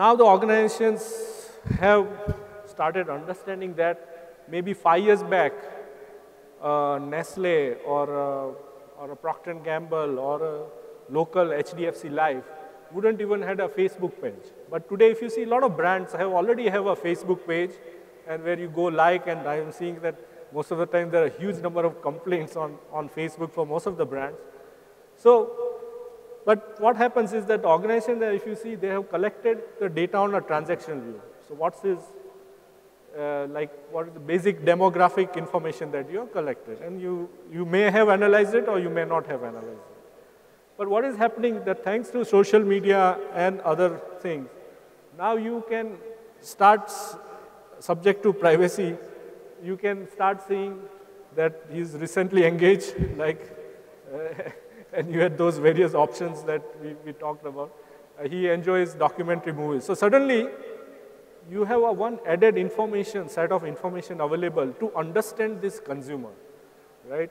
Now the organizations have started understanding that maybe 5 years back, Nestle or a Procter & Gamble or a local HDFC Life wouldn't even had a Facebook page. But today, if you see, a lot of brands already have a Facebook page, and where you go like, and I am seeing that most of the time there are a huge number of complaints on Facebook for most of the brands. So, but what happens is that organization that if you see, they have collected the data on a transaction view. So what's this, what is the basic demographic information that you have collected? And you may have analyzed it or you may not have analyzed it. But what is happening that thanks to social media and other things, now you can start, subject to privacy, you can start seeing that he's recently engaged, and you had those various options that we talked about. He enjoys documentary movies. So suddenly, you have one added set of information available to understand this consumer, right?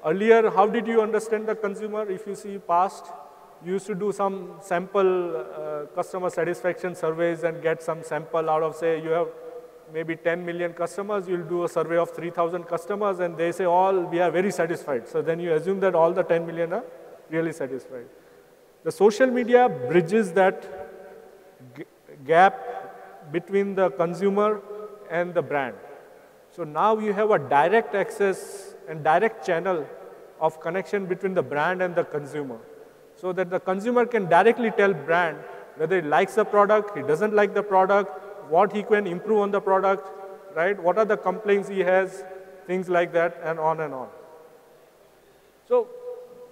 Earlier, how did you understand the consumer? If you see past, you used to do some sample customer satisfaction surveys and get some sample out of, say, you have maybe 10 million customers, you'll do a survey of 3,000 customers, and they say we are very satisfied. So then you assume that all the 10 million are really satisfied. The social media bridges that gap between the consumer and the brand. So now you have a direct access and direct channel of connection between the brand and the consumer, so that the consumer can directly tell brand whether he likes the product, he doesn't like the product, what he can improve on the product, right? What are the complaints he has, things like that, and on and on. So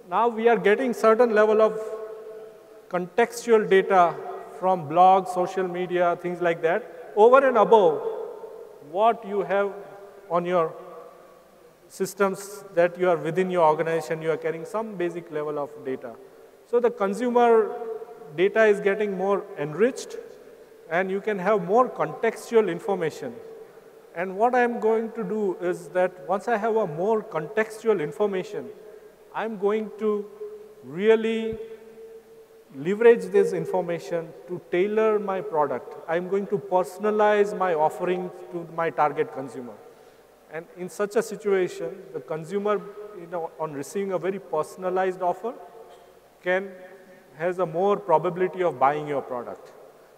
now we are getting certain level of contextual data from blogs, social media, things like that, over and above what you have on your systems that you are within your organization, you are carrying some basic level of data. So the consumer data is getting more enriched, and you can have more contextual information. And what I'm going to do is that once I have a more contextual information, I'm going to really leverage this information to tailor my product. I'm going to personalize my offering to my target consumer. And in such a situation, the consumer, on receiving a very personalized offer, has a more probability of buying your product.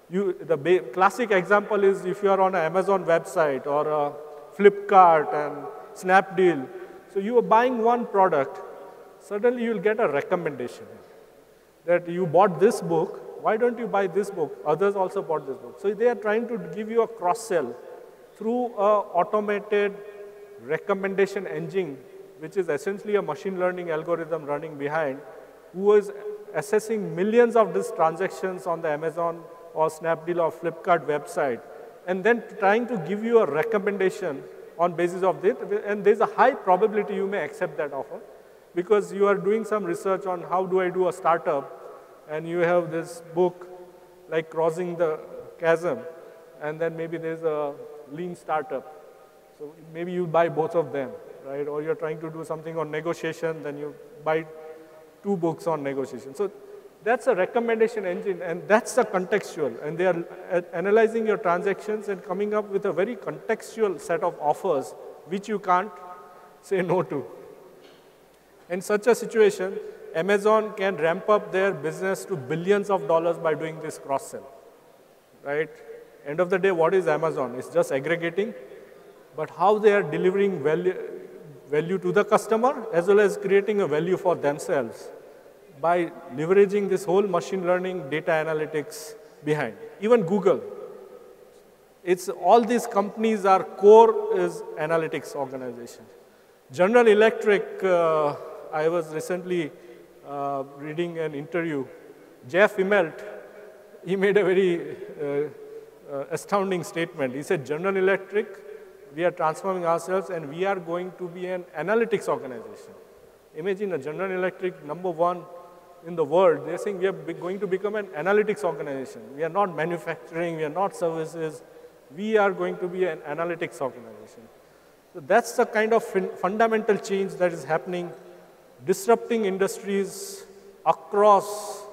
The classic example is if you are on an Amazon website or a Flipkart and Snapdeal, so you are buying one product, suddenly you will get a recommendation that you bought this book, why don't you buy this book? Others also bought this book. So they are trying to give you a cross-sell through an automated recommendation engine, which is essentially a machine learning algorithm running behind, who is assessing millions of these transactions on the Amazon or Snapdeal or Flipkart website, and then trying to give you a recommendation on basis of it. And there's a high probability you may accept that offer, because you are doing some research on how do I do a startup, and you have this book like Crossing the Chasm, and then maybe there's a lean startup. So maybe you buy both of them, right? Or you're trying to do something on negotiation, then you buy 2 books on negotiation. So that's a recommendation engine, and that's the contextual. And they are analyzing your transactions and coming up with a very contextual set of offers, which you can't say no to. In such a situation, Amazon can ramp up their business to billions of dollars by doing this cross-sell, right? End of the day, what is Amazon? It's just aggregating. But how they are delivering value to the customer, as well as creating a value for themselves by leveraging this whole machine learning data analytics behind. Even Google. All these companies are core is analytics organization. General Electric, I was recently reading an interview. Jeff Immelt, he made a very astounding statement. He said, General Electric, we are transforming ourselves and we are going to be an analytics organization. Imagine a General Electric #1 in the world. They're saying we are going to become an analytics organization. We are not manufacturing, we are not services. We are going to be an analytics organization. So that's the kind of fundamental change that is happening, disrupting industries across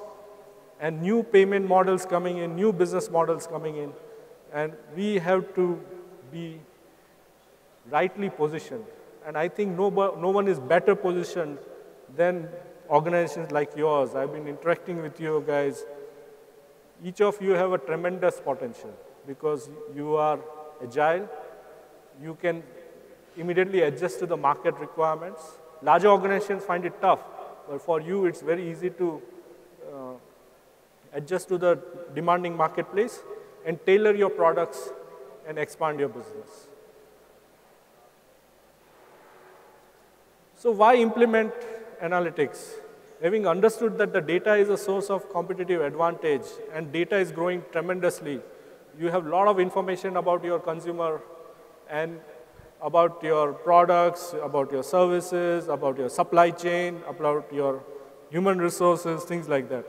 and new payment models coming in, new business models coming in, and we have to be rightly positioned. And I think no one is better positioned than organizations like yours. I've been interacting with you guys. Each of you have a tremendous potential because you are agile. You can immediately adjust to the market requirements. Larger organizations find it tough, but for you, it's very easy to adjust to the demanding marketplace and tailor your products and expand your business. So why implement analytics? Having understood that the data is a source of competitive advantage and data is growing tremendously, you have a lot of information about your consumer and about your products, about your services, about your supply chain, about your human resources, things like that.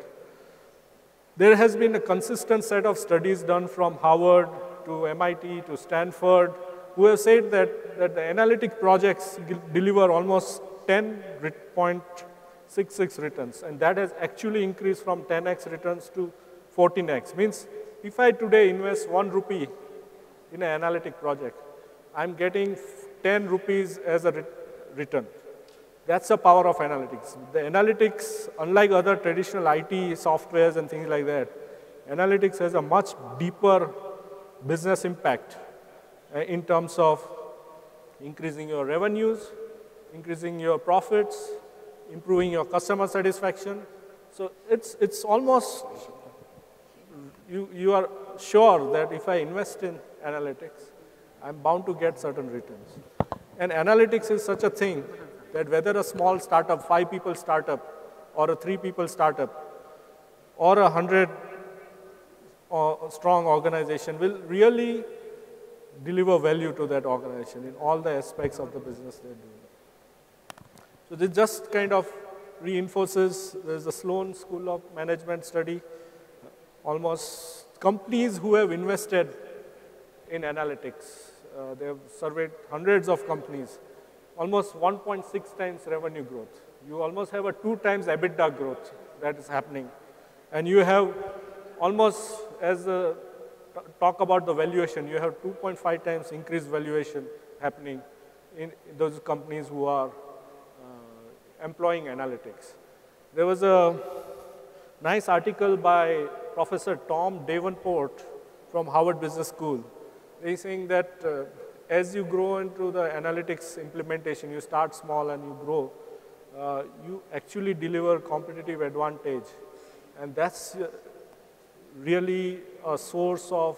There has been a consistent set of studies done from Harvard to MIT to Stanford who have said that the analytic projects deliver almost 10.66 returns, and that has actually increased from 10x returns to 14x. Means if I today invest 1 rupee in an analytic project, I'm getting 10 rupees as a return. That's the power of analytics. The analytics, unlike other traditional IT softwares and things like that, analytics has a much deeper business impact in terms of increasing your revenues, increasing your profits, improving your customer satisfaction. So it's almost, you are sure that if I invest in analytics, I'm bound to get certain returns. And analytics is such a thing that whether a small startup, 5 people startup, or a 3 people startup, or a 100 strong organization will really deliver value to that organization in all the aspects of the business they're doing. So this just kind of reinforces, there's a Sloan School of Management study, almost companies who have invested in analytics, they have surveyed hundreds of companies, almost 1.6 times revenue growth. You almost have a 2 times EBITDA growth that is happening. And you have almost, as a talk about the valuation, you have 2.5 times increased valuation happening in those companies who are employing analytics. There was a nice article by Professor Tom Davenport from Harvard Business School. He's saying that as you grow into the analytics implementation, you start small and you grow, you actually deliver competitive advantage. And that's really a source of